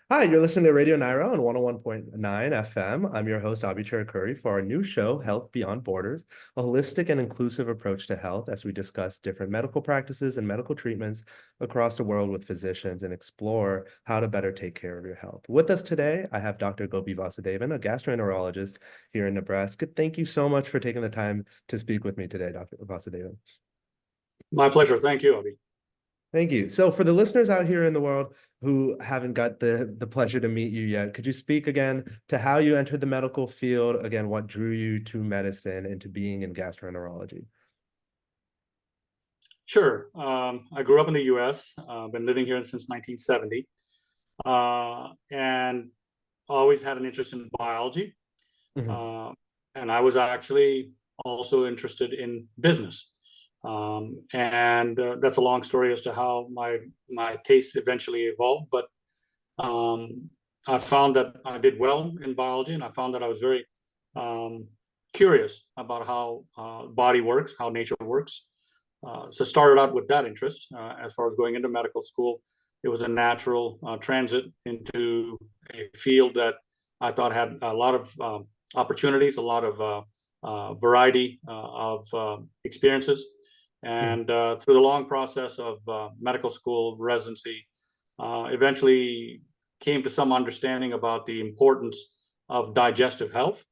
Hi, you're listening to Radio Nyra on 101.9 FM. I'm your host, Abhisar Cherukuri, for our new show, Health Beyond Borders, a holistic and inclusive approach to health as we discuss different medical practices and medical treatments across the world with physicians and explore how to better take care of your health. With us today, I have Dr. Gopi Vasudevan, a gastroenterologist here in Nebraska. Thank you so much for taking the time to speak with me today, Dr. Vasudevan. My pleasure. Thank you, Abhi. Thank you. So for the listeners out here in the world who haven't got the pleasure to meet you yet, could you speak again to how you entered the medical field? Again, what drew you to medicine and to being in gastroenterology? Sure. I grew up in the U.S., been living here since 1970, and always had an interest in biology. Mhm. Uh, and I was actually also interested in business. And that's a long story as to how my tastes eventually evolved. But um, I found that I did well in biology, and I found that I was very um, curious about how body works, how nature works. So started out with that interest. As far as going into medical school, it was a natural transit into a field that I thought had a lot of opportunities, a lot of variety of experiences. Mhm. And through the long process of medical school residency, eventually came to some understanding about the importance of digestive health.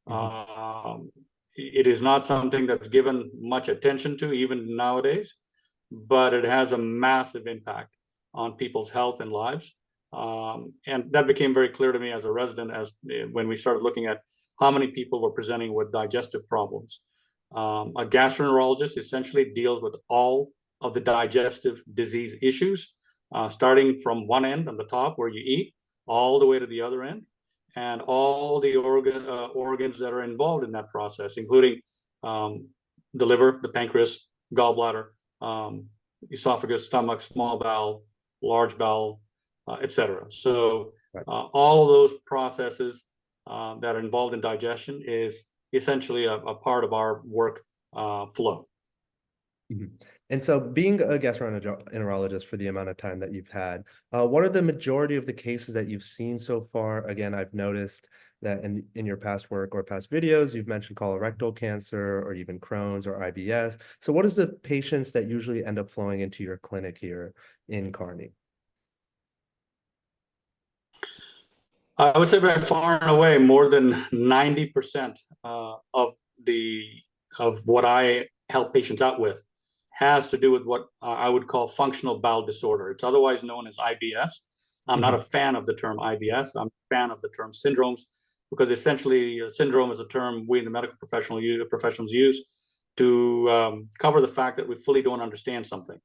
Mhm. It is not something that's given much attention to even nowadays, but it has a massive impact on people's health and lives. And that became very clear to me as a resident as when we started looking at how many people were presenting with digestive problems. A gastroenterologist essentially deals with all of the digestive disease issues, starting from one end on the top where you eat, all the way to the other end, and all the organs that are involved in that process, including um, the liver, the pancreas, gallbladder, esophagus, stomach, small bowel, large bowel, etc. So Right. all of those processes that are involved in digestion is essentially a part of our work flow. Mhm. And so being a gastroenterologist for the amount of time that you've had, what are the majority of the cases that you've seen so far? Again, I've noticed that in your past work or past videos, you've mentioned colorectal cancer or even Crohn's or IBS. So what is the patients that usually end up flowing into your clinic here in Kearney? I would say by far and away more than 90% of the of what I help patients out with has to do with what I would call functional bowel disorder. It's otherwise known as IBS. I'm not a Mhm. fan of the term IBS. I'm a fan of the term syndromes because essentially a syndrome is a term we in the medical professionals use to cover the fact that we fully don't understand something.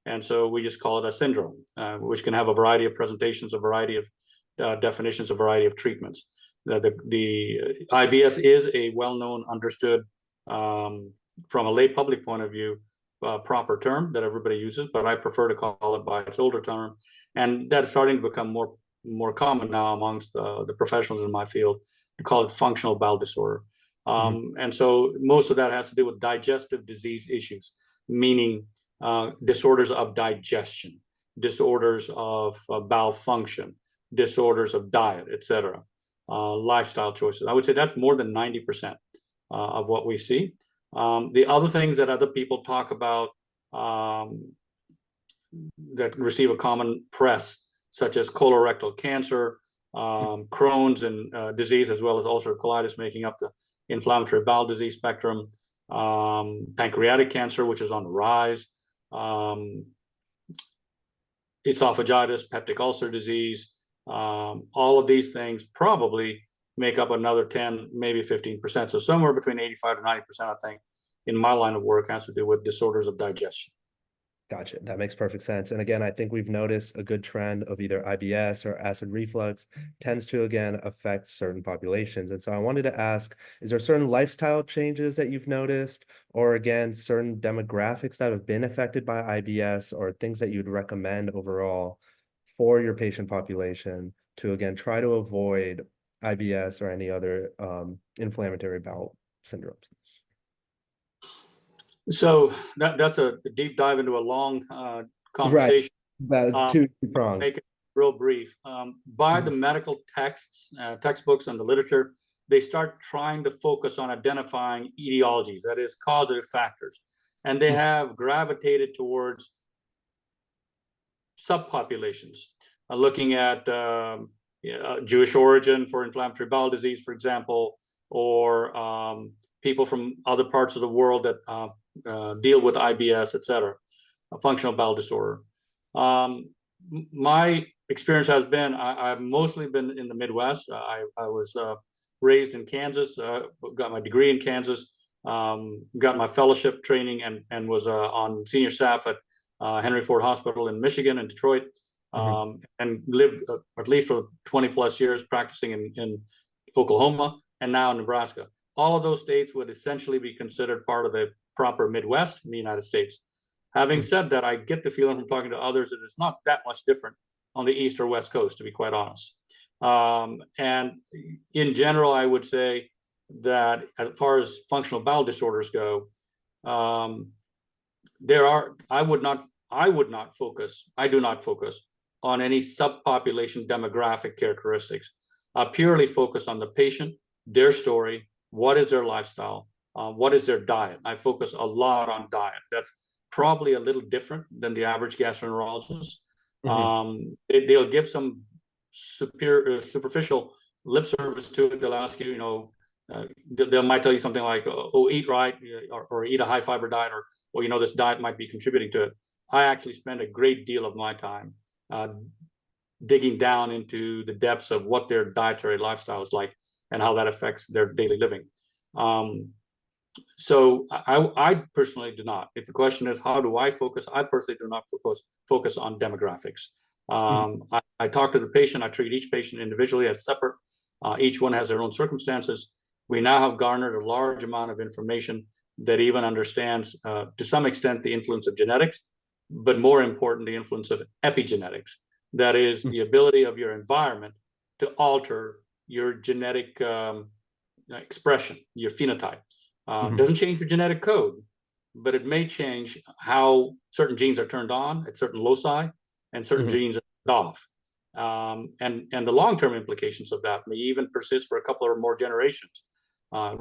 And so we just call it a syndrome, which can have a variety of presentations, a variety of definitions, a variety of treatments. The IBS is a well-known, understood, from a lay public point of view, proper term that everybody uses, but I prefer to call it by its older term, and that's starting to become more common now amongst the professionals in my field to call it functional bowel disorder. Mhm. And so most of that has to do with digestive disease issues, meaning disorders of digestion, disorders of bowel function, disorders of diet, etc., lifestyle choices. I would say that's more than 90% of what we see. The other things that other people talk about that receive a common press, such as colorectal cancer, Crohn's and disease, as well as ulcerative colitis, making up the inflammatory bowel disease spectrum, pancreatic cancer, which is on the rise, esophagitis, peptic ulcer disease, all of these things probably make up another 10, maybe 15%. So somewhere between 85 to 90%, I think, in my line of work has to do with disorders of digestion. Gotcha. That makes perfect sense. And again, I think we've noticed a good trend of either IBS or acid reflux tends to again affect certain populations. And so I wanted to ask, is there certain lifestyle changes that you've noticed, or again, certain demographics that have been affected by IBS, or things that you'd recommend overall for your patient population to again try to avoid IBS or any other inflammatory bowel syndromes? So that's a deep dive into a long Right. conversation. That Uh, two pronged. make it real brief. By the medical texts, textbooks and the literature, they start trying to focus on identifying etiologies, that is, causative factors. And they have gravitated towards subpopulations, looking at Jewish origin for inflammatory bowel disease, for example, or people from other parts of the world that deal with IBS, et cetera, a functional bowel disorder. My experience has been, I've mostly been in the Midwest. I was raised in Kansas, got my degree in Kansas, got my fellowship training, and was on senior staff at Henry Ford Hospital in Michigan and Detroit, and lived at least for 20 plus years practicing in Oklahoma and now in Nebraska. All of those states would essentially be considered part of the proper Midwest in the United States. Having said that, I get the feeling from talking to others that it's not that much different on the East or West Coast, to be quite honest. And in general, I would say that as far as functional bowel disorders go, I do not focus on any subpopulation demographic characteristics. I purely focus on the patient, their story, what is their lifestyle, what is their diet. I focus a lot on diet. That's probably a little different than the average gastroenterologist. They'll give some superficial lip service to it. They'll ask you, they might tell you something like, oh, eat right, or eat a high fiber diet, or this diet might be contributing to it. I actually spend a great deal of my time digging down into the depths of what their dietary lifestyle is like and how that affects their daily living. So I personally do not. If the question is how do I focus, I personally do not focus on demographics. I talk to the patient. I treat each patient individually as separate. Each one has their own circumstances. We now have garnered a large amount of information that even understands to some extent the influence of genetics, but more important, the influence of epigenetics. That is the ability of your environment to alter your genetic expression, your phenotype. Doesn't change your genetic code, but it may change how certain genes are turned on at certain loci and certain genes are turned off. And the long-term implications of that may even persist for a couple or more generations.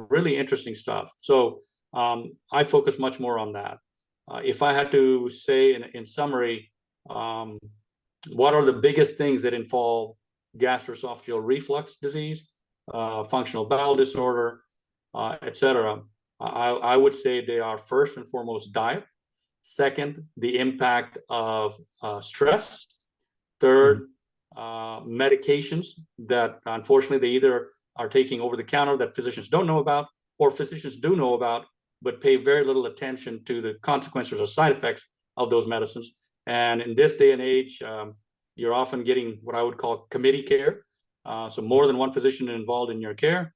Really interesting stuff. So I focus much more on that. If I had to say in summary, what are the biggest things that involve gastroesophageal reflux disease, functional bowel disorder, et cetera, I would say they are first and foremost diet. Second, the impact of stress. Third, medications that unfortunately they either are taking over the counter that physicians don't know about, or physicians do know about, but pay very little attention to the consequences or side effects of those medicines. And in this day and age, you're often getting what I would call committee care. So more than one physician involved in your care.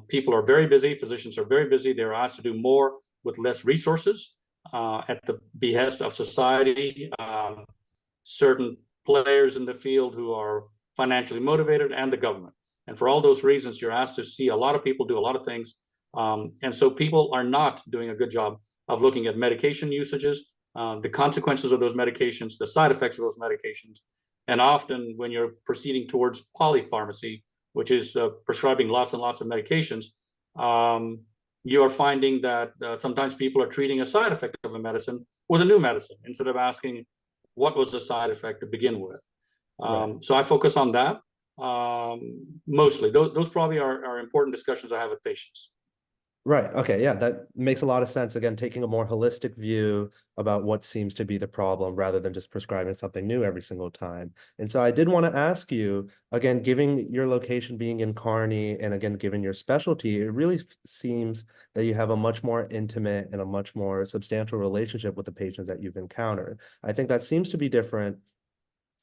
People are very busy. Physicians are very busy. They're asked to do more with less resources at the behest of society, certain players in the field who are financially motivated, and the government. And for all those reasons, you're asked to see a lot of people do a lot of things. And so people are not doing a good job of looking at medication usages, the consequences of those medications, the side effects of those medications. And often when you're proceeding towards polypharmacy, which is prescribing lots and lots of medications, you are finding that sometimes people are treating a side effect of a medicine with a new medicine instead of asking what was the side effect to begin with. So I focus on that mostly. Those probably are important discussions I have with patients. Right. Okay. Yeah, that makes a lot of sense. Again, taking a more holistic view about what seems to be the problem rather than just prescribing something new every single time. And so I did want to ask you, again, given your location being in Kearney, and again, given your specialty, it really seems that you have a much more intimate and a much more substantial relationship with the patients that you've encountered. I think that seems to be different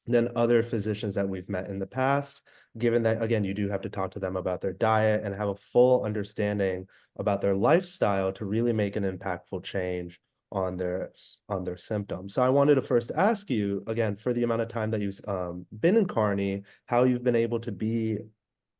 than other physicians that we've met in the past, given that, again, you do have to talk to them about their diet and have a full understanding about their lifestyle to really make an impactful change on their symptoms. So I wanted to first ask you, again, for the amount of time that you've been in Kearney, how you've been able to be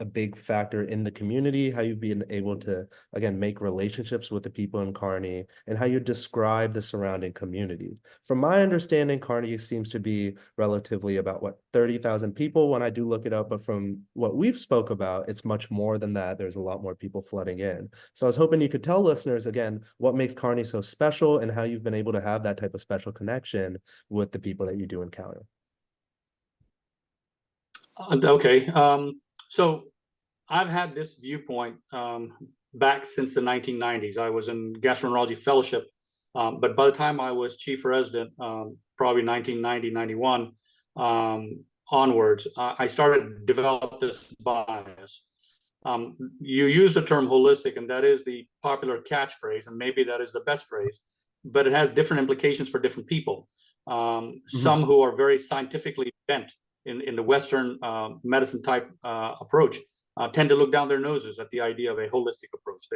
a big factor in the community, how you've been able to, again, make relationships with the people in Kearney, and how you describe the surrounding community. From my understanding, Kearney seems to be relatively about, what, 30,000 people when I do look it up, but from what we've spoke about, it's much more than that. There's a lot more people flooding in. So I was hoping you could tell listeners, again, what makes Kearney so special and how you've been able to have that type of special connection with the people that you do encounter. Okay, so I've had this viewpoint back since the 1990s. I was in gastroenterology fellowship, but by the time I was chief resident, probably 1990, 91 onwards, I started to develop this bias. You use the term holistic, and that is the popular catchphrase, and maybe that is the best phrase, but it has different implications for different people. Some who are very scientifically bent in the Western medicine type approach tend to look down their noses at the idea of a holistic approach.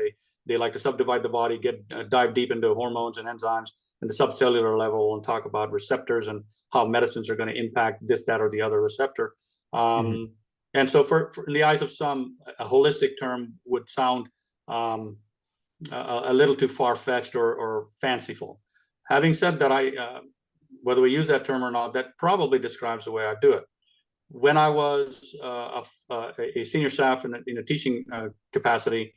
They like to subdivide the body, dive deep into hormones and enzymes and the subcellular level, and talk about receptors and how medicines are going to impact this, that, or the other receptor. And so for in the eyes of some, a holistic term would sound a little too far-fetched or fanciful. Having said that, whether we use that term or not, that probably describes the way I do it. When I was a senior staff in a teaching capacity,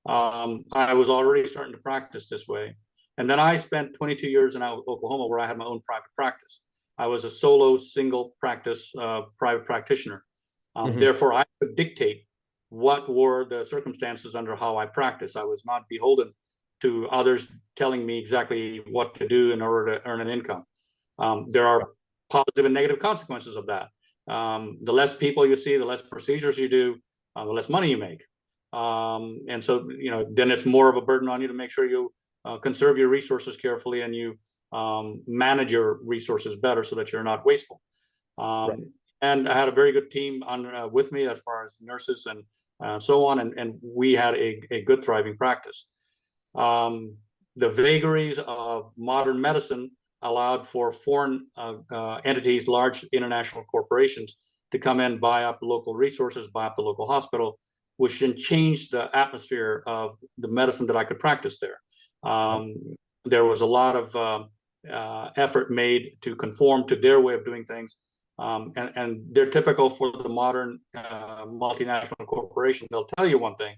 I was already starting to practice this way. And then I spent 22 years in Oklahoma, where I had my own private practice. I was a solo, single practice private practitioner. Therefore, I could dictate what were the circumstances under how I practice. I was not beholden to others telling me exactly what to do in order to earn an income. There are positive and negative consequences of that. The less people you see, the less procedures you do, the less money you make. And so, then it's more of a burden on you to make sure you conserve your resources carefully, and you manage your resources better so that you're not wasteful. And I had a very good team with me as far as nurses and so on, and we had a good thriving practice. The vagaries of modern medicine allowed for foreign entities, large international corporations, to come in, buy up local resources, buy up the local hospital, which then changed the atmosphere of the medicine that I could practice there. There was a lot of effort made to conform to their way of doing things. And they're typical for the modern multinational corporation. They'll tell you one thing,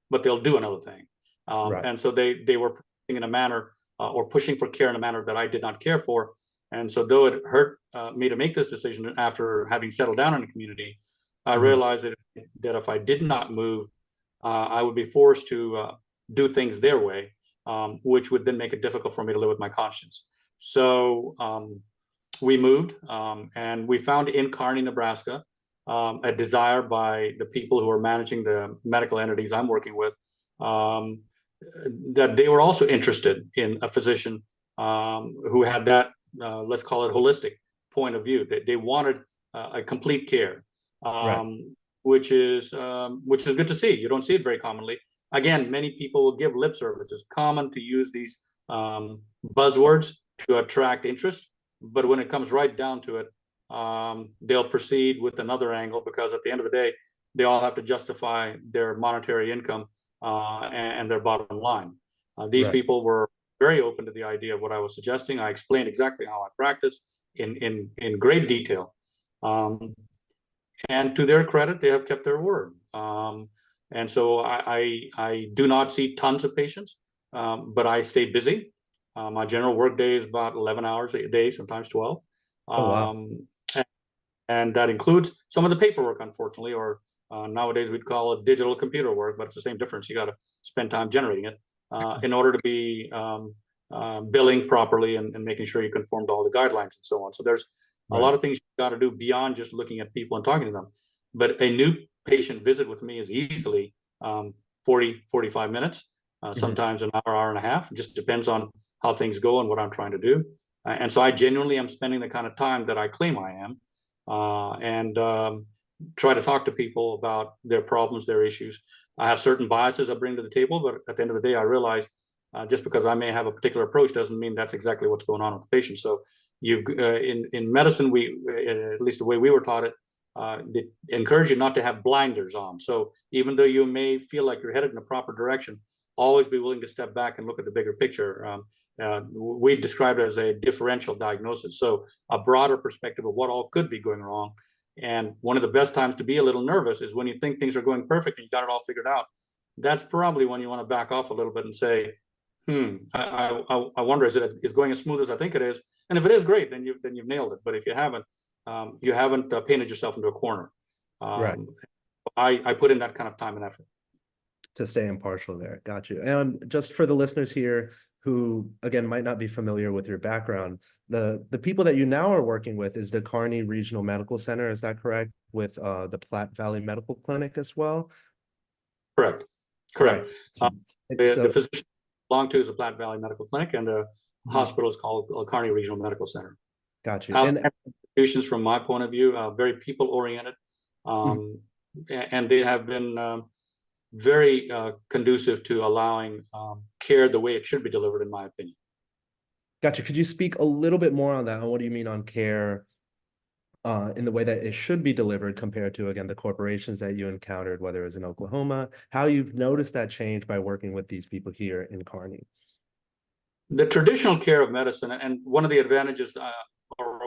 but they'll do another thing. And so they were pushing in a manner or pushing for care in a manner that I did not care for. And so though it hurt me to make this decision after having settled down in the community, I realized that if I did not move, I would be forced to do things their way, which would then make it difficult for me to live with my conscience. So we moved, and we found in Kearney, Nebraska, a desire by the people who are managing the medical entities I'm working with, that they were also interested in a physician who had that, let's call it holistic point of view. They wanted a complete care, which is good to see. You don't see it very commonly. Again, many people will give lip service. It's common to use these buzzwords to attract interest, but when it comes right down to it, they'll proceed with another angle, because at the end of the day, they all have to justify their monetary income and their bottom line. These people were very open to the idea of what I was suggesting. I explained exactly how I practice in great detail. And to their credit, they have kept their word. And so I do not see tons of patients, but I stay busy. My general work day is about 11 hours a day, sometimes 12. And that includes some of the paperwork, unfortunately, or nowadays we'd call it digital computer work, but it's the same difference. You got to spend time generating it in order to be billing properly and making sure you conform to all the guidelines and so on. So there's a lot of things you got to do beyond just looking at people and talking to them. But a new patient visit with me is easily 40, 45 minutes, sometimes an hour, hour and a half. It just depends on how things go and what I'm trying to do. And so I genuinely am spending the kind of time that I claim I am, and try to talk to people about their problems, their issues. I have certain biases I bring to the table, but at the end of the day, I realize just because I may have a particular approach doesn't mean that's exactly what's going on with the patient. So in medicine, at least the way we were taught it, they encourage you not to have blinders on. So even though you may feel like you're headed in the proper direction, always be willing to step back and look at the bigger picture. We describe it as a differential diagnosis, so a broader perspective of what all could be going wrong. And one of the best times to be a little nervous is when you think things are going perfect and you got it all figured out. That's probably when you want to back off a little bit and say, I wonder, is it going as smooth as I think it is? And if it is, great, then you've nailed it. But if you haven't painted yourself into a corner. Right. I put in that kind of time and effort To stay impartial there. Got you. And just for the listeners here who, again, might not be familiar with your background, the people that you now are working with is the Kearney Regional Medical Center, is that correct? With the Platte Valley Medical Clinic as well? Correct. Right. The physician I belong to is the Platte Valley Medical Clinic, and the hospital is called Kearney Regional Medical Center. Got you. And institutions, from my point of view, very people-oriented, and they have been very conducive to allowing care the way it should be delivered, in my opinion. Gotcha. Could you speak a little bit more on that? And what do you mean on care in the way that it should be delivered compared to, again, the corporations that you encountered, whether it's in Oklahoma, how you've noticed that change by working with these people here in Kearney? The traditional care of medicine, and one of the advantages or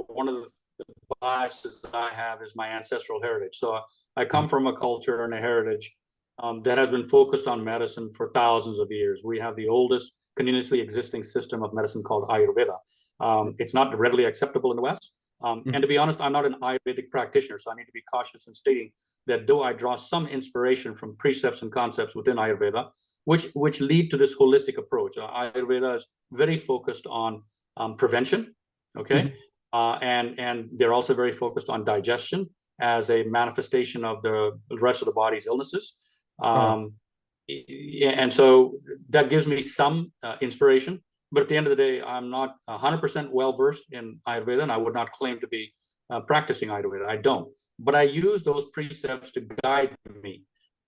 one of the biases I have is my ancestral heritage. So I come from a culture and a heritage that has been focused on medicine for thousands of years. We have the oldest continuously existing system of medicine called Ayurveda. It's not readily acceptable in the West. And to be honest, I'm not an Ayurvedic practitioner, so I need to be cautious in stating that though I draw some inspiration from precepts and concepts within Ayurveda, which lead to this holistic approach. Ayurveda is very focused on prevention, okay? And they're also very focused on digestion as a manifestation of the rest of the body's illnesses. And so that gives me some inspiration, but at the end of the day, I'm not 100% well-versed in Ayurveda, and I would not claim to be practicing Ayurveda. I don't, but I use those precepts to guide me.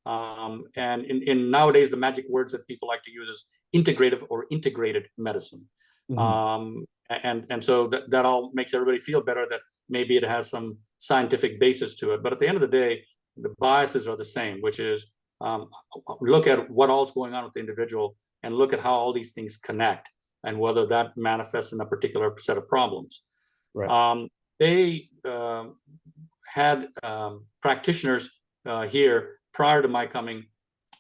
And in nowadays, the magic words that people like to use is integrative or integrated medicine. And so that all makes everybody feel better, that maybe it has some scientific basis to it. But at the end of the day, the biases are the same, which is look at what all's going on with the individual and look at how all these things connect and whether that manifests in a particular set of problems. Right. They had practitioners here prior to my coming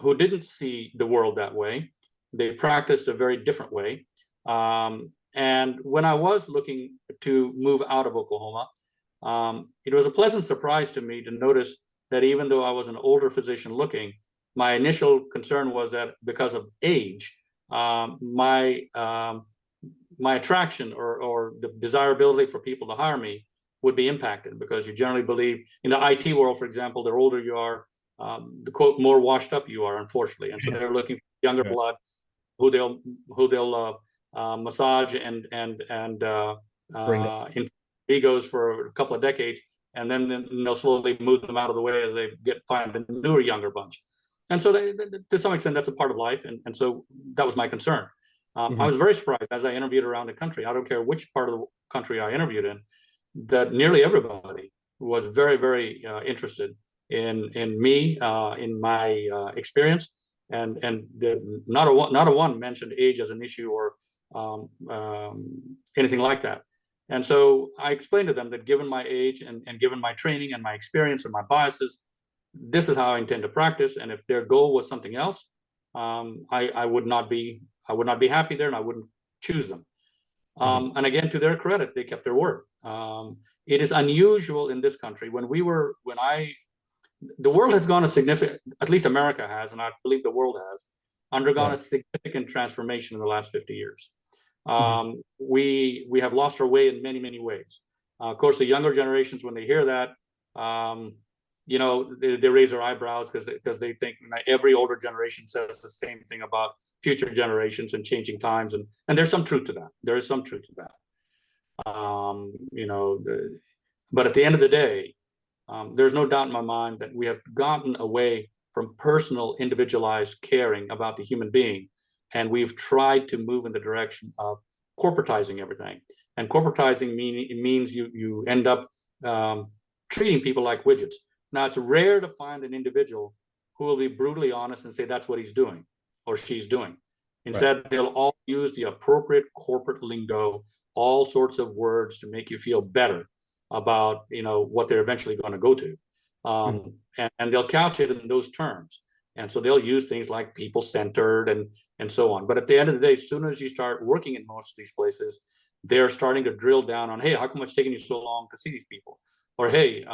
who didn't see the world that way. They practiced a very different way. And when I was looking to move out of Oklahoma, it was a pleasant surprise to me to notice that even though I was an older physician looking, my initial concern was that because of age, my attraction or the desirability for people to hire me would be impacted, because you generally believe in the IT world, for example, the older you are, the quote, more washed up you are, unfortunately. And so they're looking for younger blood who they'll massage and in egos for a couple of decades, and then they'll slowly move them out of the way as they find a newer, younger bunch. And so they, to some extent, that's a part of life. And so that was my concern. I was very surprised as I interviewed around the country. I don't care which part of the country I interviewed in, that nearly everybody was very, very interested in me, in my experience, and not a one mentioned age as an issue or anything like that. And so I explained to them that given my age and given my training and my experience and my biases, this is how I intend to practice. And if their goal was something else, I would not be happy there, and I wouldn't choose them. And again, to their credit, they kept their word. It is unusual in this country the world has gone a significant, at least America has, and I believe the world has, undergone a significant transformation in the last 50 years. We have lost our way in many, many ways. Of course, the younger generations, when they hear that, they raise their eyebrows because they think every older generation says the same thing about future generations and changing times, and there's some truth to that. There is some truth to that. But at the end of the day, there's no doubt in my mind that we have gotten away from personal, individualized caring about the human being, and we've tried to move in the direction of corporatizing everything. And corporatizing means you end up treating people like widgets. Now, it's rare to find an individual who will be brutally honest and say that's what he's doing or she's doing. Instead, right, they'll all use the appropriate corporate lingo, all sorts of words to make you feel better about, you know, what they're eventually going to go to. And they'll couch it in those terms. And so they'll use things like people-centered and so on. But at the end of the day, as soon as you start working in most of these places, they're starting to drill down on, hey, how come it's taking you so long to see these people? Or, hey,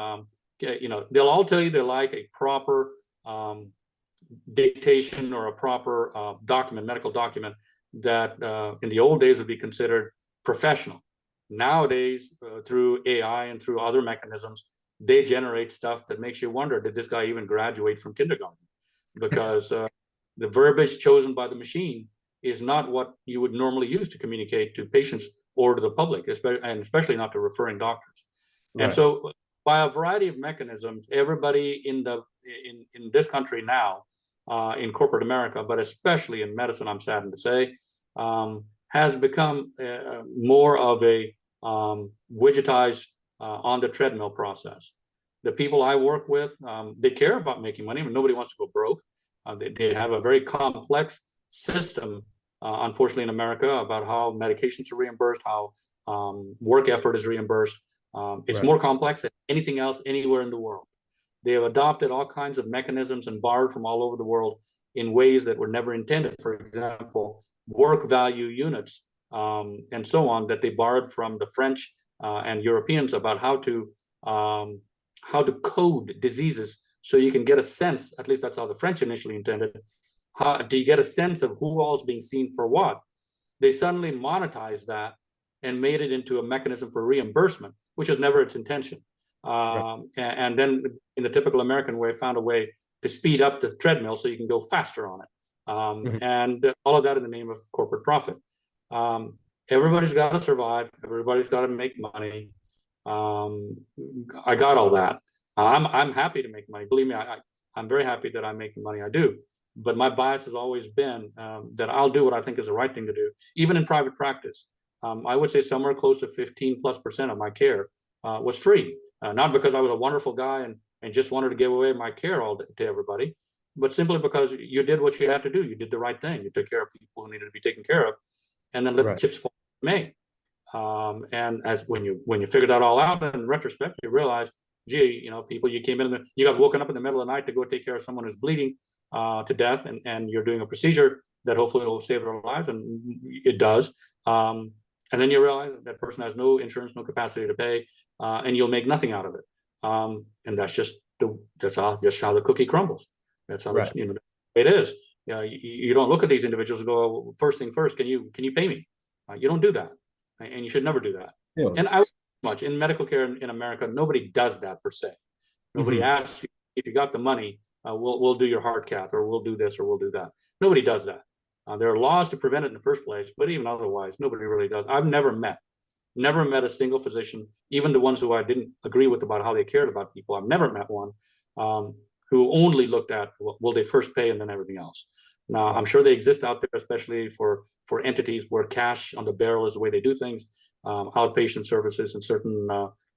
you know, they'll all tell you they like a proper dictation or a proper document, medical document that in the old days would be considered professional. Nowadays, through AI and through other mechanisms, they generate stuff that makes you wonder, did this guy even graduate from kindergarten? Because the verbiage chosen by the machine is not what you would normally use to communicate to patients or to the public, especially not to referring doctors. Right. And so by a variety of mechanisms, everybody in this country now, in corporate America, but especially in medicine, I'm saddened to say, has become more of a widgetized on the treadmill process. The people I work with, they care about making money, but nobody wants to go broke. They have a very complex system, unfortunately, in America about how medications are reimbursed, how work effort is reimbursed. It's right. More complex than anything else anywhere in the world. They have adopted all kinds of mechanisms and borrowed from all over the world in ways that were never intended. For example, work value units and so on that they borrowed from the French and Europeans about how to code diseases so you can get a sense, at least that's how the French initially intended, how do you get a sense of who all is being seen for what? They suddenly monetized that and made it into a mechanism for reimbursement, which was never its intention. Right. And then in the typical American way, found a way to speed up the treadmill so you can go faster on it. And all of that in the name of corporate profit. Everybody's got to survive. Everybody's got to make money. I got all that. I'm happy to make money. Believe me, I'm very happy that I make the money I do. But my bias has always been that I'll do what I think is the right thing to do, even in private practice. I would say somewhere close to 15+% of my care was free. Not because I was a wonderful guy and just wanted to give away my care all to everybody, but simply because you did what you had to do. You did the right thing. You took care of people who needed to be taken care of, and then let the chips fall where they may. And as when you figured that all out in retrospect, you realize, gee, you know, people you came in, you got woken up in the middle of the night to go take care of someone who's bleeding to death, and you're doing a procedure that hopefully will save their lives, and it does. And then you realize that person has no insurance, no capacity to pay, and you'll make nothing out of it. And that's just how the cookie crumbles. That's how right. It is. You don't look at these individuals and go, well, first thing first, can you pay me? You don't do that, and you should never do that. Yeah. And I much in medical care in America, nobody does that per se. Nobody asks you if you got the money, we'll do your heart cath, or we'll do this, or we'll do that. Nobody does that. There are laws to prevent it in the first place, but even otherwise, nobody really does. I've never met a single physician, even the ones who I didn't agree with about how they cared about people. I've never met one who only looked at, will they first pay and then everything else. Now, I'm sure they exist out there, especially for entities where cash on the barrel is the way they do things, outpatient services and certain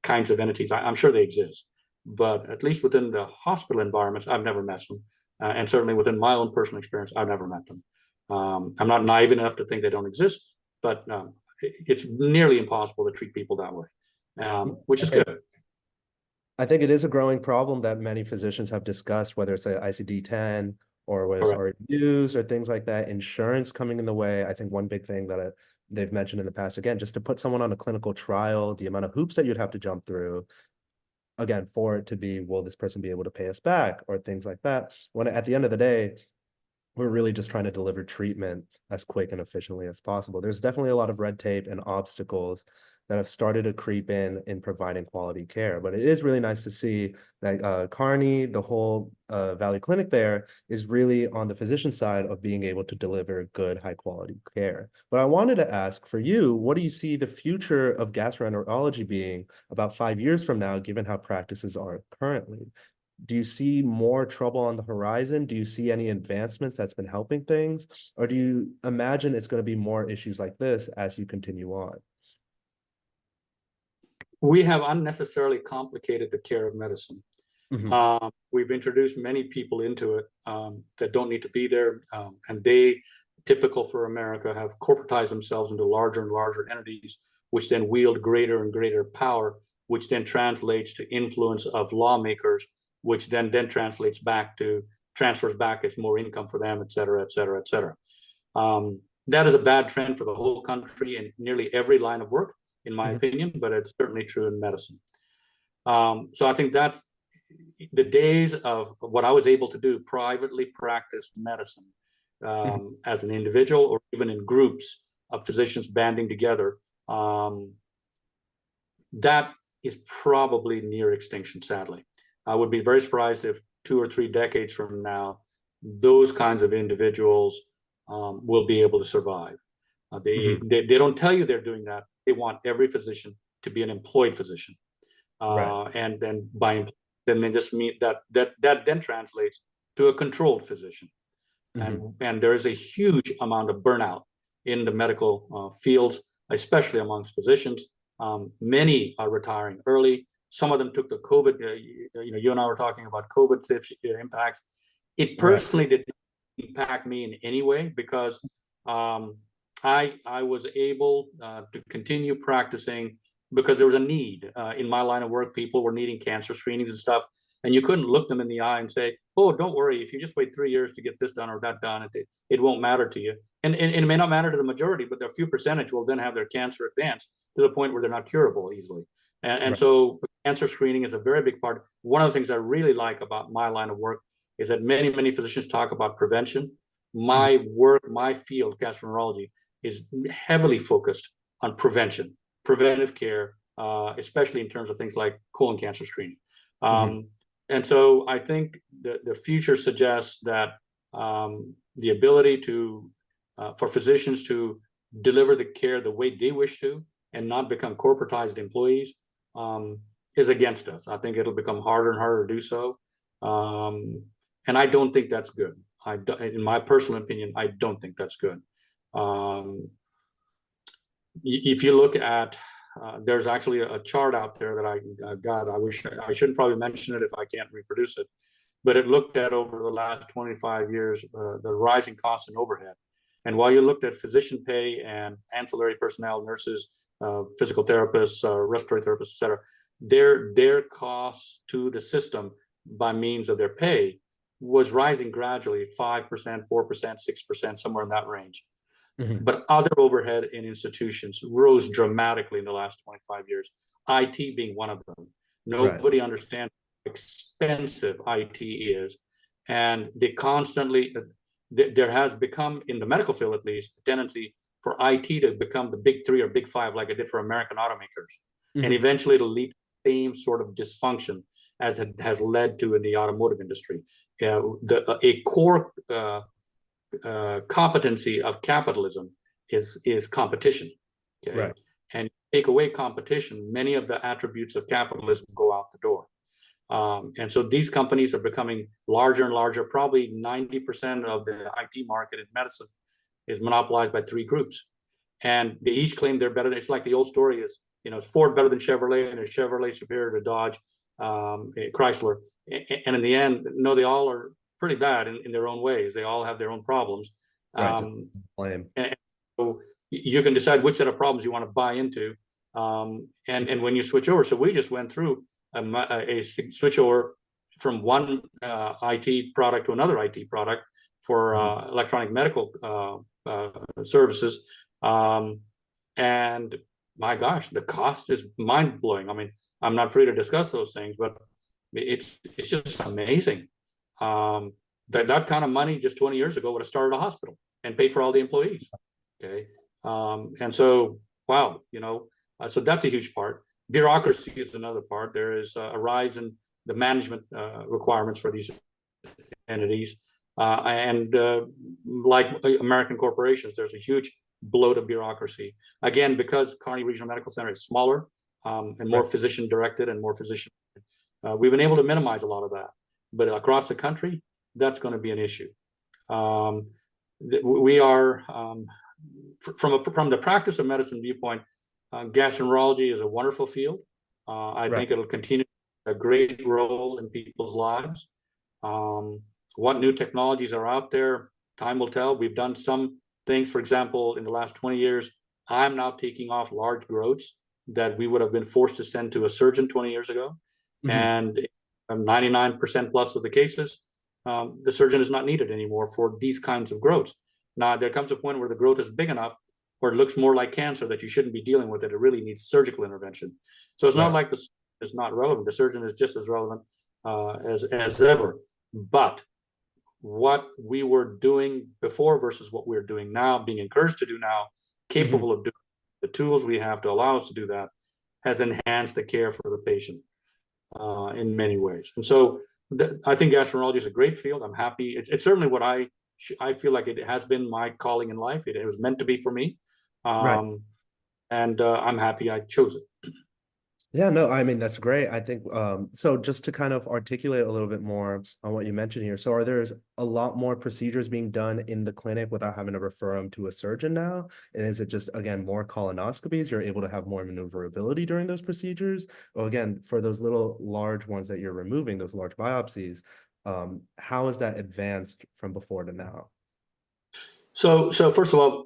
kinds of entities. I'm sure they exist, but at least within the hospital environments, I've never met them. And certainly within my own personal experience, I've never met them. I'm not naive enough to think they don't exist, but it's nearly impossible to treat people that way, which is good. I think it is a growing problem that many physicians have discussed, whether it's an ICD-10 or whether it's RVUs or things like that, insurance coming in the way. I think one big thing that they've mentioned in the past, again, just to put someone on a clinical trial, the amount of hoops that you'd have to jump through, again, for it to be, will this person be able to pay us back or things like that? When at the end of the day, we're really just trying to deliver treatment as quick and efficiently as possible. There's definitely a lot of red tape and obstacles that have started to creep in providing quality care. But it is really nice to see that Kearney, the whole Valley Clinic there, is really on the physician side of being able to deliver good, high quality care. But I wanted to ask, for you, what do you see the future of gastroenterology being about 5 years from now, given how practices are currently? Do you see more trouble on the horizon? Do you see any advancements that's been helping things? Or do you imagine it's going to be more issues like this as you continue on? we have unnecessarily complicated the care of medicine. We've introduced many people into it that don't need to be there, and they, typical for America, have corporatized themselves into larger and larger entities, which then wield greater and greater power, which then translates to influence of lawmakers, which then transfers back as more income for them, et cetera, et cetera, et cetera. That is a bad trend for the whole country in nearly every line of work, in my opinion, but it's certainly true in medicine. So I think that's the days of what I was able to do, privately practice medicine as an individual or even in groups of physicians banding together. That is probably near extinction, sadly. I would be very surprised if 2 or 3 decades from now, those kinds of individuals will be able to survive. They don't tell you they're doing that. They want every physician to be an employed physician. And then then they just mean that then translates to a controlled physician. And there is a huge amount of burnout in the medical fields, especially amongst physicians. Many are retiring early. Some of them took the COVID, you and I were talking about COVID impacts. It personally didn't impact me in any way because I was able to continue practicing because there was a need in my line of work. People were needing cancer screenings and stuff, and you couldn't look them in the eye and say, "Oh, don't worry. If you just wait 3 years to get this done or that done, it won't matter to you." And it may not matter to the majority, but a few percentage will then have their cancer advanced to the point where they're not curable easily. And so cancer screening is a very big part. One of the things I really like about my line of work is that many physicians talk about prevention. My work, my field, gastroenterology, is heavily focused on prevention, preventive care, especially in terms of things like colon cancer screening. And so I think the future suggests that the ability for physicians to deliver the care the way they wish to and not become corporatized employees is against us. I think it'll become harder and harder to do so. And I don't think that's good. In my personal opinion, I don't think that's good. If you look at, there's actually a chart out there that I got. I shouldn't probably mention it if I can't reproduce it, but it looked at over the last 25 years, the rising costs and overhead. And while you looked at physician pay and ancillary personnel, nurses, physical therapists, respiratory therapists, et cetera, their costs to the system by means of their pay was rising gradually, 5%, 4%, 6%, somewhere in that range. But other overhead in institutions rose dramatically in the last 25 years, IT being one of them. Nobody understands how expensive IT is. And they constantly, there has become, in the medical field at least, a tendency for IT to become the big 3 or big 5, like it did for American automakers. And eventually it'll lead to the same sort of dysfunction as it has led to in the automotive industry. A core competency of capitalism is competition. Okay? And take away competition, many of the attributes of capitalism go out the door. And so these companies are becoming larger and larger. Probably 90% of the IT market in medicine is monopolized by 3 groups. And they each claim they're better. It's like the old story is, is Ford better than Chevrolet, and is Chevrolet superior to Dodge, Chrysler? And in the end, no, they all are pretty bad in their own ways. They all have their own problems. And so you can decide which set of problems you want to buy into. And when you switch over, so we just went through a switch over from one IT product to another IT product for electronic medical services. And my gosh, the cost is mind blowing. I mean, I'm not free to discuss those things, but it's just amazing. That kind of money just 20 years ago would have started a hospital and paid for all the employees. Okay. And so, wow, so that's a huge part. Bureaucracy is another part. There is a rise in the management requirements for these entities. And like American corporations, there's a huge bloat of bureaucracy. Again, because Kearney Regional Medical Center is smaller and more physician directed and more physician, we've been able to minimize a lot of that. But across the country, that's going to be an issue. We are, from the practice of medicine viewpoint, gastroenterology is a wonderful field. I Right. think it'll continue a great role in people's lives. What new technologies are out there, time will tell. We've done some things, for example, in the last 20 years, I'm now taking off large growths that we would have been forced to send to a surgeon 20 years ago. Mhm. And 99% plus of the cases, the surgeon is not needed anymore for these kinds of growths. Now, there comes a point where the growth is big enough where it looks more like cancer that you shouldn't be dealing with it. It really needs surgical intervention. So it's not Right. like the surgeon is not relevant. The surgeon is just as relevant as ever. But what we were doing before versus what we're doing now, being encouraged to do now, Mhm. capable of doing the tools we have to allow us to do that, has enhanced the care for the patient in many ways. And so I think gastroenterology is a great field. I'm happy. It's certainly what I feel like it has been my calling in life. It was meant to be for me. Right. And I'm happy I chose it. Yeah, no, I mean, that's great. I think, so just to kind of articulate a little bit more on what you mentioned here. So are there's a lot more procedures being done in the clinic without having to refer them to a surgeon now? And is it just, again, more colonoscopies? You're able to have more maneuverability during those procedures? Well, again, for those little large ones that you're removing, those large biopsies, how is that advanced from before to now? So first of all,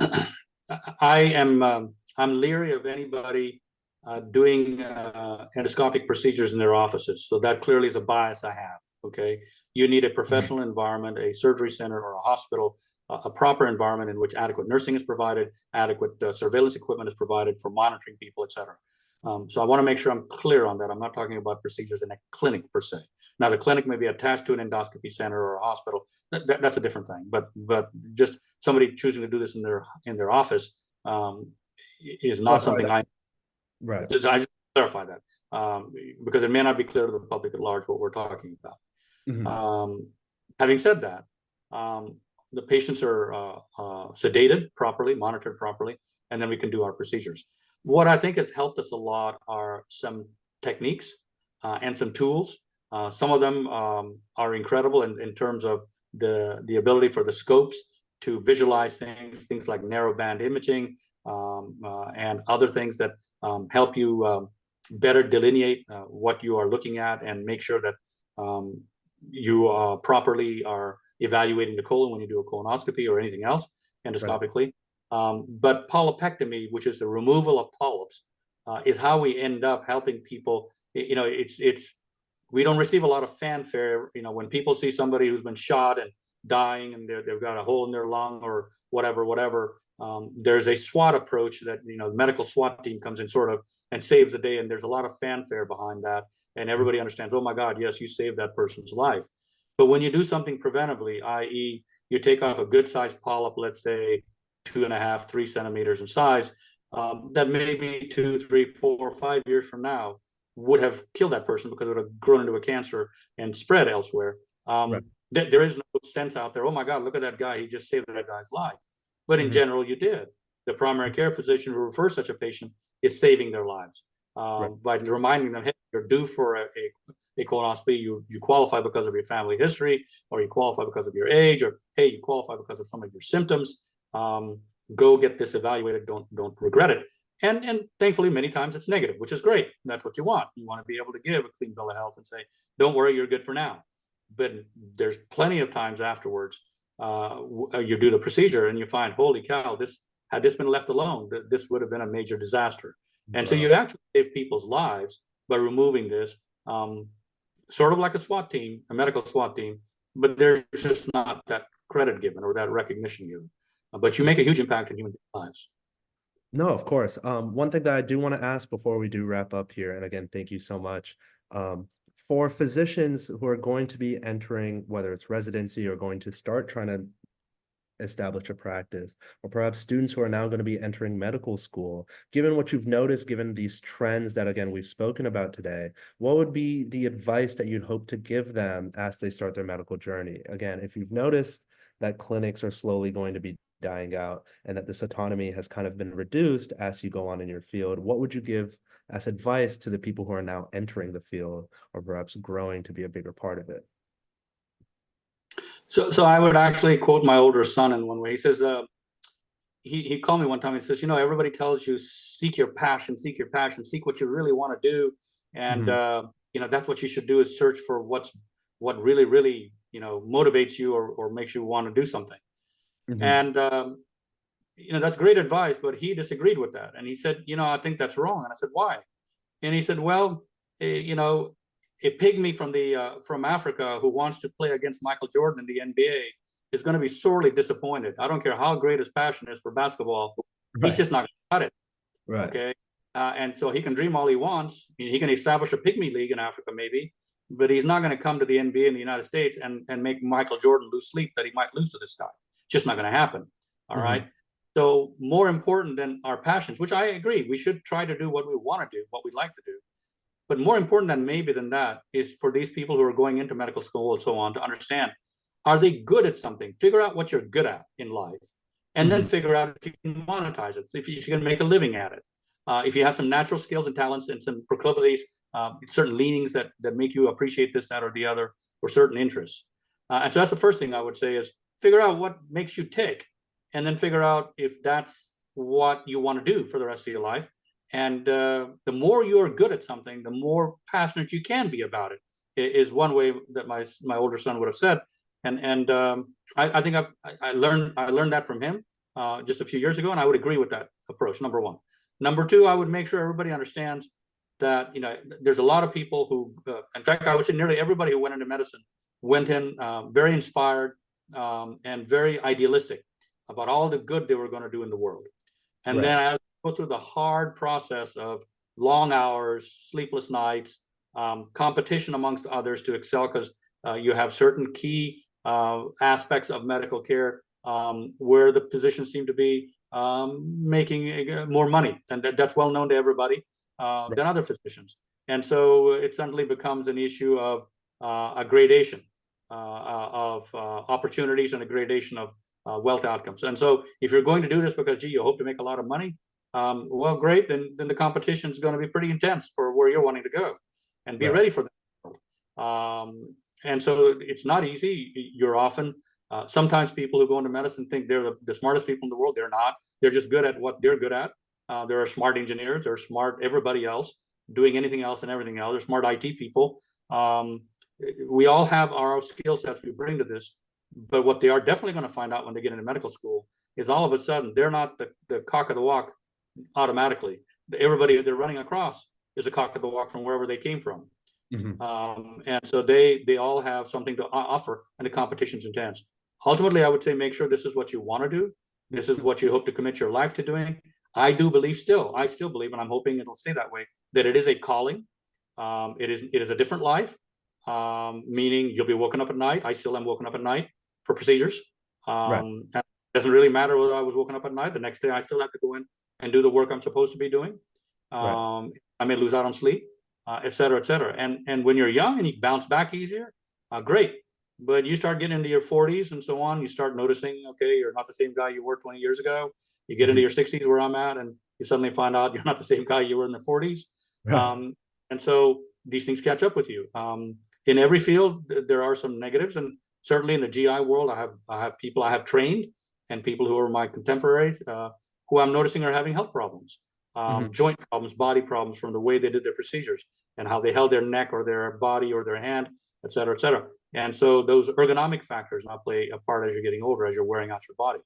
I'm leery of anybody doing endoscopic procedures in their offices. So that clearly is a bias I have. Okay, you need a Mhm. professional environment, a surgery center or a hospital, a proper environment in which adequate nursing is provided, adequate surveillance equipment is provided for monitoring people, et cetera. So I want to make sure I'm clear on that. I'm not talking about procedures in a clinic per se. Now, the clinic may be attached to an endoscopy center or a hospital. That's a different thing. But just somebody choosing to do this in their office is Oh, not sorry. something I Right. just clarify that because it may not be clear to the public at large what we're talking about. Mhm. Having said that, the patients are sedated properly, monitored properly, and then we can do our procedures. What I think has helped us a lot are some techniques and some tools. Some of them are incredible in terms of the ability for the scopes to visualize things like narrowband imaging and other things that help you better delineate what you are looking at and make sure that you properly are evaluating the colon when you do a colonoscopy or anything else Right. endoscopically. But polypectomy, which is the removal of polyps, is how we end up helping people. It's we don't receive a lot of fanfare. When people see somebody who's been shot and dying and they've got a hole in their lung or whatever. There's a SWAT approach that the medical SWAT team comes in sort of and saves the day, and there's a lot of fanfare behind that, and everybody understands. Oh my God, yes, you saved that person's life. But when you do something preventively, i.e., you take off a good sized polyp, let's say 2.5, 3 centimeters in size, that maybe 2, 3, 4, 5 years from now would have killed that person because it would have grown into a cancer and spread elsewhere. Right. There is no sense out there. Oh my God, look at that guy. He just saved that guy's life. But in Mhm. general, you did. The primary care physician who refers such a patient is saving their lives Right. by reminding them, hey, you're due for a colonoscopy. You qualify because of your family history, or you qualify because of your age, or hey, you qualify because of some of your symptoms. Um, Go get this evaluated. Don't regret it. And thankfully, many times it's negative, which is great. That's what you want. You want to be able to give a clean bill of health and say, don't worry, you're good for now. But there's plenty of times afterwards you do the procedure and you find, holy cow, this had this been left alone, this would have been a major disaster. And so Wow. you actually save people's lives by removing this, sort of like a SWAT team, a medical SWAT team, but there's just not that credit given or that recognition given. But you make a huge impact in human lives. No, of course. One thing that I do want to ask before we do wrap up here, and again, thank you so much. For physicians who are going to be entering, whether it's residency or going to start trying to establish a practice, or perhaps students who are now going to be entering medical school, given what you've noticed, given these trends that, again, we've spoken about today, what would be the advice that you'd hope to give them as they start their medical journey? Again, if you've noticed that clinics are slowly going to be dying out and that this autonomy has kind of been reduced as you go on in your field, what would you give as advice to the people who are now entering the field or perhaps growing to be a bigger part of it? So I would actually quote my older son in one way. He says, he called me one time and says, everybody tells you seek your passion, seek what you really want to do. And that's what you should do, is search for what really motivates you or makes you want to do something. And that's great advice, but he disagreed with that, and he said, I think that's wrong. And I said, why? And he said, well, a pygmy from Africa who wants to play against Michael Jordan in the NBA is going to be sorely disappointed. I don't care how great his passion is for basketball. He's just not going to cut it. Right. Okay. And so he can dream all he wants. He can establish a pygmy league in Africa, maybe, but he's not going to come to the NBA in the United States and make Michael Jordan lose sleep that he might lose to this guy. It's just not going to happen. All right. So more important than our passions, which I agree, we should try to do what we want to do, what we'd like to do. But more important than that is for these people who are going into medical school and so on to understand, are they good at something? Figure out what you're good at in life, and then figure out if you can monetize it, so if you can make a living at it. If you have some natural skills and talents and some proclivities, certain leanings that make you appreciate this, that, or the other, or certain interests. And so that's the first thing I would say, is figure out what makes you tick, and then figure out if that's what you want to do for the rest of your life. And the more you're good at something, the more passionate you can be about it, is one way that my older son would have said. And I think I learned that from him just a few years ago, and I would agree with that approach, number one. Number two, I would make sure everybody understands that there's a lot of people who, in fact, I would say nearly everybody who went into medicine went in very inspired and very idealistic about all the good they were going to do in the world. And then as they go through the hard process of long hours, sleepless nights, competition amongst others to excel, because you have certain key aspects of medical care where the physicians seem to be making more money, and that's well known to everybody than other physicians. And so it suddenly becomes an issue of a gradation of opportunities and a gradation of wealth outcomes. And so if you're going to do this because, gee, you hope to make a lot of money, well, great, then the competition is going to be pretty intense for where you're wanting to go, and be ready for that. And so it's not easy. You're often, sometimes people who go into medicine think they're the smartest people in the world. They're not. They're just good at what they're good at. There are smart engineers. There are smart everybody else doing anything else and everything else. There's smart IT people. We all have our skill sets we bring to this, but what they are definitely going to find out when they get into medical school is all of a sudden they're not the cock of the walk automatically. Everybody they're running across is a cock of the walk from wherever they came from. And so they all have something to offer, and the competition's intense. Ultimately, I would say make sure this is what you want to do. This is what you hope to commit your life to doing. I still believe, and I'm hoping it'll stay that way, that it is a calling. It is a different life, meaning you'll be woken up at night. I still am woken up at night for procedures. And it doesn't really matter whether I was woken up at night. The next day, I still have to go in and do the work I'm supposed to be doing. I may lose out on sleep, et cetera, et cetera. And when you're young and you bounce back easier, great. But you start getting into your 40s and so on, you start noticing, okay, you're not the same guy you were 20 years ago. You get into your 60s where I'm at, and you suddenly find out you're not the same guy you were in the 40s. And so these things catch up with you. In every field, there are some negatives, and certainly in the GI world, I have people I have trained, and people who are my contemporaries who I'm noticing are having health problems, joint problems, body problems from the way they did their procedures and how they held their neck or their body or their hand, et cetera, et cetera. And so those ergonomic factors now play a part as you're getting older, as you're wearing out your body.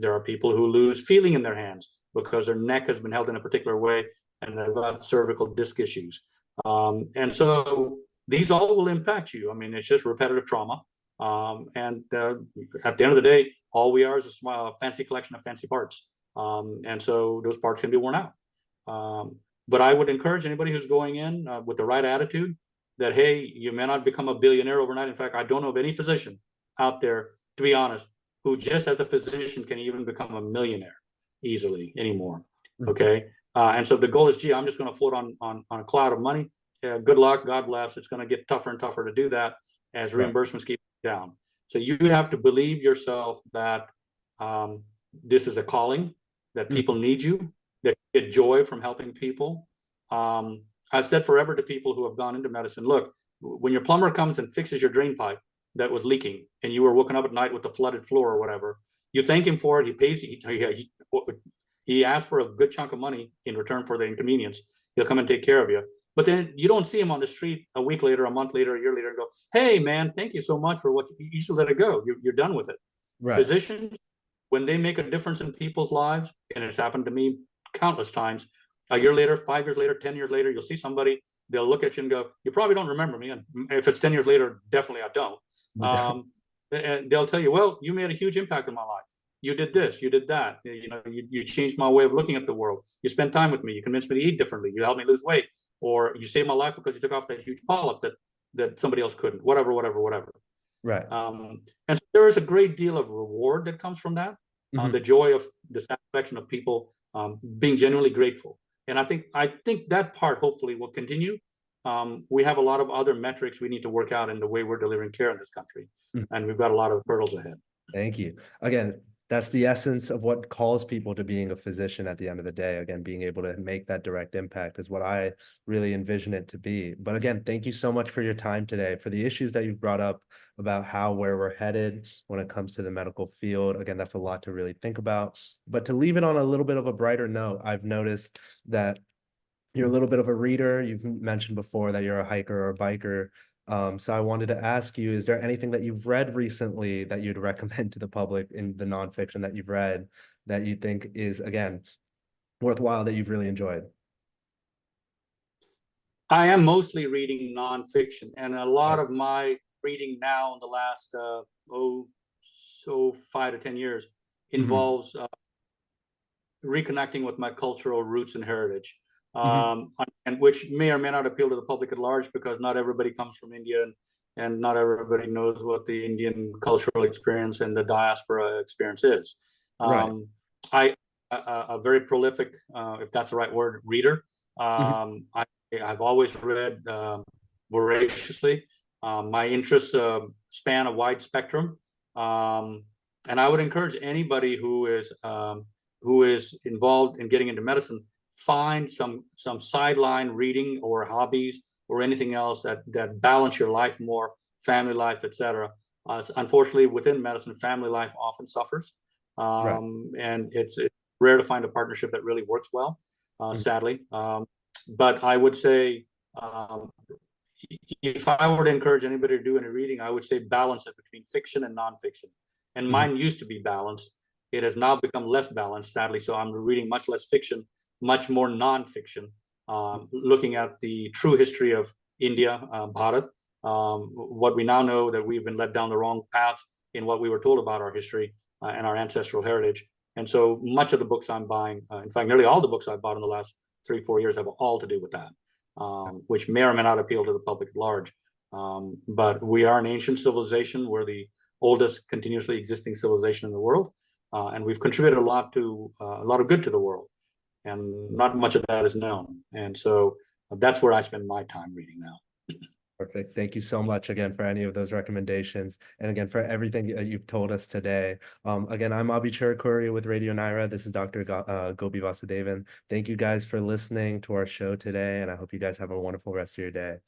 There are people who lose feeling in their hands because their neck has been held in a particular way, and they've got cervical disc issues. And so these all will impact you. I mean, it's just repetitive trauma. And at the end of the day, all we are is a fancy collection of fancy parts. And so those parts can be worn out. But I would encourage anybody who's going in with the right attitude that, hey, you may not become a billionaire overnight. In fact, I don't know of any physician out there, to be honest, who just as a physician can even become a millionaire easily anymore. Okay. And so the goal is, gee, I'm just going to float on a cloud of money. Good luck. God bless. It's going to get tougher and tougher to do that as reimbursements keep down. So you have to believe yourself that this is a calling, that people need you, that you get joy from helping people. I've said forever to people who have gone into medicine, look, when your plumber comes and fixes your drain pipe that was leaking and you were woken up at night with the flooded floor or whatever, you thank him for it. He pays you. He asks for a good chunk of money in return for the inconvenience. He'll come and take care of you. But then you don't see them on the street a week later, a month later, a year later, and go, "Hey, man, thank you so much for what you should let it go. You're done with it." Right. Physicians, when they make a difference in people's lives, and it's happened to me countless times, a year later, 5 years later, 10 years later, you'll see somebody, they'll look at you and go, "You probably don't remember me." And if it's 10 years later, definitely I don't. You don't. And they'll tell you, "Well, you made a huge impact in my life. You did this, you did that. You changed my way of looking at the world. You spent time with me. You convinced me to eat differently. You helped me lose weight, or you saved my life because you took off that huge polyp that somebody else couldn't." Whatever, whatever, whatever. Right. And so there is a great deal of reward that comes from that, the joy of the satisfaction of people being genuinely grateful. And I think that part hopefully will continue. We have a lot of other metrics we need to work out in the way we're delivering care in this country, and we've got a lot of hurdles ahead. Thank you. Again, that's the essence of what calls people to being a physician at the end of the day. Again, being able to make that direct impact is what I really envision it to be. But again, thank you so much for your time today, for the issues that you've brought up about where we're headed when it comes to the medical field. Again, that's a lot to really think about. But to leave it on a little bit of a brighter note, I've noticed that you're a little bit of a reader. You've mentioned before that you're a hiker or a biker. So I wanted to ask you, is there anything that you've read recently that you'd recommend to the public in the nonfiction that you've read that you think is, again, worthwhile, that you've really enjoyed? I am mostly reading nonfiction, and a lot of my reading now in the last 5 to 10 years involves reconnecting with my cultural roots and heritage, and which may or may not appeal to the public at large, because not everybody comes from India, and not everybody knows what the Indian cultural experience and the diaspora experience is. Right. I a very prolific, if that's the right word, reader. I've always read voraciously. My interests span a wide spectrum, and I would encourage anybody who is involved in getting into medicine, find some sideline reading or hobbies or anything else that balance your life more, family life, etc. Unfortunately, within medicine, family life often suffers, Right. and it's rare to find a partnership that really works well, sadly. But I would say, if I were to encourage anybody to do any reading, I would say balance it between fiction and nonfiction. And mine used to be balanced. It has now become less balanced, sadly. So I'm reading much less fiction, much more nonfiction, looking at the true history of India, Bharat. What we now know, that we've been led down the wrong path in what we were told about our history and our ancestral heritage. And so much of the books I'm buying, in fact, nearly all the books I've bought in the last 3-4 years have all to do with that, which may or may not appeal to the public at large. But we are an ancient civilization. We're the oldest continuously existing civilization in the world, and we've contributed a lot of good to the world, and not much of that is known. And so that's where I spend my time reading now. Perfect. Thank you so much again for any of those recommendations, and again for everything that you've told us today. Again, I'm Abhisar Cherukuri with Radio Nyra. This is Dr. Gopi Vasudevan. Thank you guys for listening to our show today, and I hope you guys have a wonderful rest of your day.